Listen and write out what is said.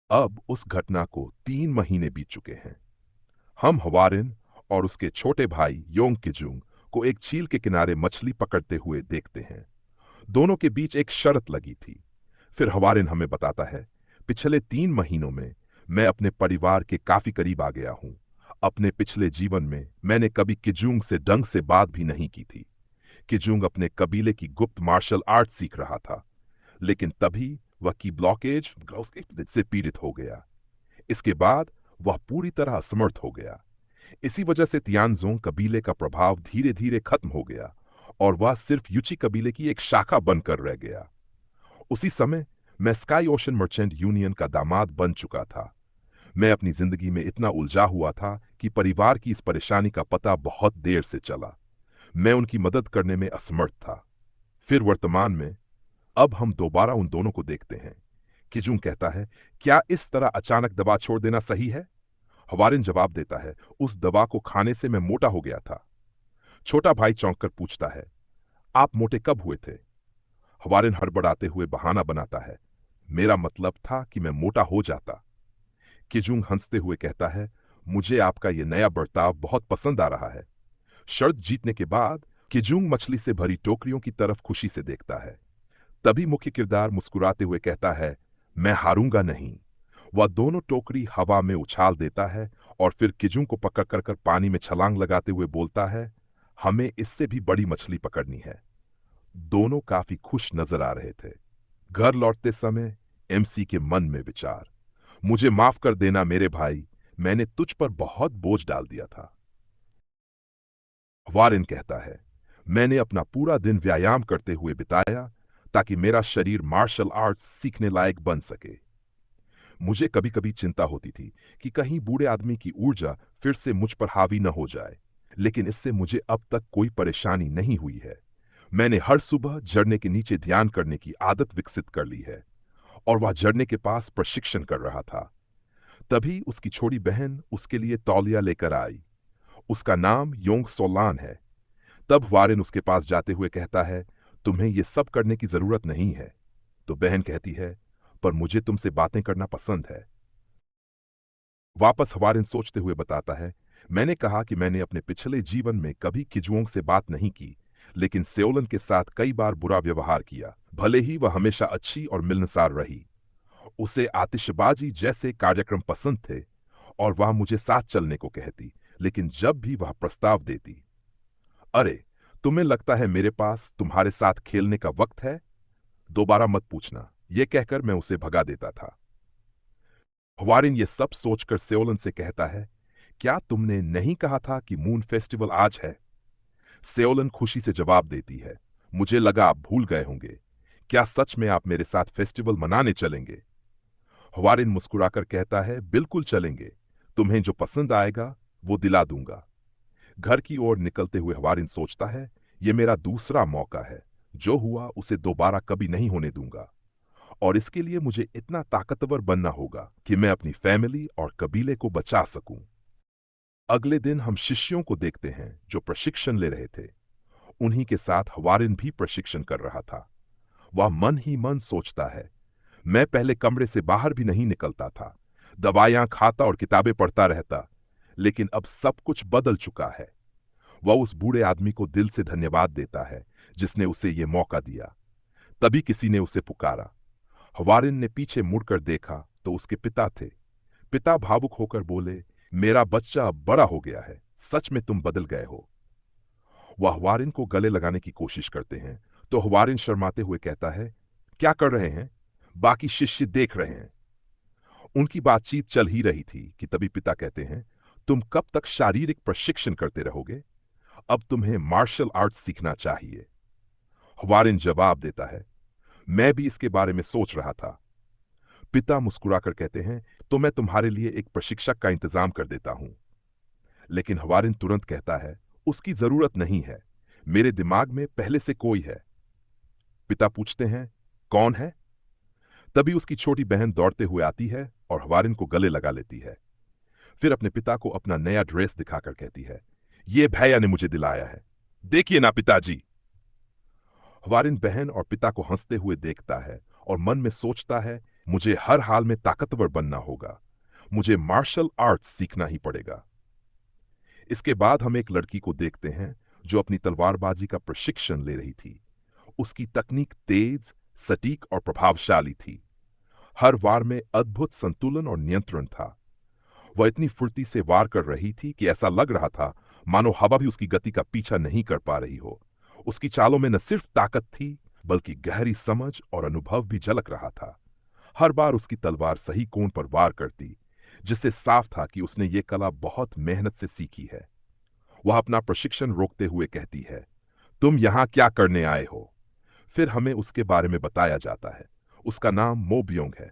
अब उस घटना को 3 महीने बीत चुके हैं। हम हवारिन और उसके छोटे भाई योंग किजुंग को एक झील के किनारे मछली पकड़ते हुए देखते हैं। दोनों के बीच एक शर्त लगी थी। फिर हवारिन हमें बताता है, पिछले 3 महीनों में मैं अपने परिवार के काफी करीब आ गया हूं। अपने पिछले जीवन में मैंने कभी किजुंग से ढंग से बात भी नहीं की थी। किजुंग अपने कबीले की गुप्त मार्शल आर्ट सीख रहा था, लेकिन तभी वह की ब्लॉकेज से पीड़ित हो गया। इसके बाद वह पूरी तरह असमर्थ हो गया। इसी वजह से तियानजोंग कबीले का प्रभाव धीरे धीरे खत्म हो गया और वह सिर्फ यूची कबीले की एक शाखा बनकर रह गया। उसी समय मैं स्काई ओशन मर्चेंट यूनियन का दामाद बन चुका था। मैं अपनी जिंदगी में इतना उलझा हुआ था कि परिवार की इस परेशानी का पता बहुत देर से चला। मैं उनकी मदद करने में असमर्थ था। फिर वर्तमान में अब हम दोबारा उन दोनों को देखते हैं। किजुंग कहता है, क्या इस तरह अचानक दवा छोड़ देना सही है? हवारिन जवाब देता है, उस दवा को खाने से मैं मोटा हो गया था। छोटा भाई चौंक कर पूछता है, आप मोटे कब हुए थे? हवारिन हड़बड़ाते हुए बहाना बनाता है, मेरा मतलब था कि मैं मोटा हो जाता। किजुंग हंसते हुए कहता है, मुझे आपका यह नया बर्ताव बहुत पसंद आ रहा है। शर्त जीतने के बाद किजुंग मछली से भरी टोकरियों की तरफ खुशी से देखता है। तभी मुख्य किरदार मुस्कुराते हुए कहता है, मैं हारूंगा नहीं। वह दोनों टोकरी हवा में उछाल देता है और फिर किजुंग को पकड़ कर पानी में छलांग लगाते हुए बोलता है, हमें इससे भी बड़ी मछली पकड़नी है। दोनों काफी खुश नजर आ रहे थे। घर लौटते समय एमसी के मन में विचार, मुझे माफ कर देना मेरे भाई, मैंने तुझ पर बहुत बोझ डाल दिया था। वारेन कहता है, मैंने अपना पूरा दिन व्यायाम करते हुए बिताया ताकि मेरा शरीर मार्शल आर्ट्स सीखने लायक बन सके। मुझे कभी कभी चिंता होती थी कि कहीं बूढ़े आदमी की ऊर्जा फिर से मुझ पर हावी न हो जाए, लेकिन इससे मुझे अब तक कोई परेशानी नहीं हुई है। मैंने हर सुबह झरने के नीचे ध्यान करने की आदत विकसित कर ली है और वह झरने के पास प्रशिक्षण कर रहा था। तभी उसकी छोटी बहन उसके लिए तौलिया लेकर आई। उसका नाम योंग सोलान है। तब वारेन उसके पास जाते हुए कहता है, तुम्हें यह सब करने की जरूरत नहीं है। तो बहन कहती है, पर मुझे तुमसे बातें करना पसंद है। वापस हवारिन सोचते हुए बताता है, मैंने कहा कि मैंने अपने पिछले जीवन में कभी किजुओंग से बात नहीं की, लेकिन सेओलन के साथ कई बार बुरा व्यवहार किया, भले ही वह हमेशा अच्छी और मिलनसार रही। उसे आतिशबाजी जैसे कार्यक्रम पसंद थे और वह मुझे साथ चलने को कहती, लेकिन जब भी वह प्रस्ताव देती, अरे, तुम्हें लगता है मेरे पास तुम्हारे साथ खेलने का वक्त है? दोबारा मत पूछना, यह कहकर मैं उसे भगा देता था। हवारिन ये सब सोचकर सेओलन से कहता है, क्या तुमने नहीं कहा था कि मून फेस्टिवल आज है? सेओलन खुशी से जवाब देती है, मुझे लगा आप भूल गए होंगे। क्या सच में आप मेरे साथ फेस्टिवल मनाने चलेंगे? हवारिन मुस्कुराकर कहता है, बिल्कुल चलेंगे। तुम्हें जो पसंद आएगा वो दिला दूंगा। घर की ओर निकलते हुए हवारिन सोचता है, ये मेरा दूसरा मौका है। जो हुआ उसे दोबारा कभी नहीं होने दूंगा और इसके लिए मुझे इतना ताकतवर बनना होगा कि मैं अपनी फैमिली और कबीले को बचा सकूं। अगले दिन हम शिष्यों को देखते हैं जो प्रशिक्षण ले रहे थे। उन्हीं के साथ हवारिन भी प्रशिक्षण कर रहा था। वह मन ही मन सोचता है, मैं पहले कमरे से बाहर भी नहीं निकलता था, दवाइयां खाता और किताबें पढ़ता रहता, लेकिन अब सब कुछ बदल चुका है। वह उस बूढ़े आदमी को दिल से धन्यवाद देता है जिसने उसे ये मौका दिया। तभी किसी ने उसे पुकारा। हवारिन ने पीछे मुड़कर देखा तो उसके पिता थे। पिता भावुक होकर बोले, मेरा बच्चा अब बड़ा हो गया है, सच में तुम बदल गए हो। वह हवारिन को गले लगाने की कोशिश करते हैं तो हवारिन शर्माते हुए कहता है, क्या कर रहे हैं? बाकी शिष्य देख रहे हैं। उनकी बातचीत चल ही रही थी कि तभी पिता कहते हैं, तुम कब तक शारीरिक प्रशिक्षण करते रहोगे? अब तुम्हें मार्शल आर्ट सीखना चाहिए। हवारिन जवाब देता है, मैं भी इसके बारे में सोच रहा था। पिता मुस्कुराकर कहते हैं, तो मैं तुम्हारे लिए एक प्रशिक्षक का इंतजाम कर देता हूं। लेकिन हवारिन तुरंत कहता है, उसकी जरूरत नहीं है, मेरे दिमाग में पहले से कोई है। पिता पूछते हैं, कौन है? तभी उसकी छोटी बहन दौड़ते हुए आती है और हवारिन को गले लगा लेती है। फिर अपने पिता को अपना नया ड्रेस दिखाकर कहती है, यह भैया ने मुझे दिलाया है, देखिए ना पिताजी। हवारिन बहन और पिता को हंसते हुए देखता है और मन में सोचता है, मुझे हर हाल में ताकतवर बनना होगा। मुझे मार्शल आर्ट्स सीखना ही पड़ेगा। इसके बाद हम एक लड़की को देखते हैं जो अपनी तलवारबाजी का प्रशिक्षण ले रही थी। उसकी तकनीक तेज, सटीक और प्रभावशाली थी। हर वार में अद्भुत संतुलन और नियंत्रण था। वह इतनी फुर्ती से वार कर रही थी कि ऐसा लग रहा था मानो हवा भी उसकी गति का पीछा नहीं कर पा रही हो। उसकी चालों में न सिर्फ ताकत थी, बल्कि गहरी समझ और अनुभव भी झलक रहा था। हर बार उसकी तलवार सही कोण पर वार करती, जिससे साफ था कि उसने ये कला बहुत मेहनत से सीखी है। वह अपना प्रशिक्षण रोकते हुए कहती है, तुम यहां क्या करने आए हो? फिर हमें उसके बारे में बताया जाता है। उसका नाम मो ब्योंग है।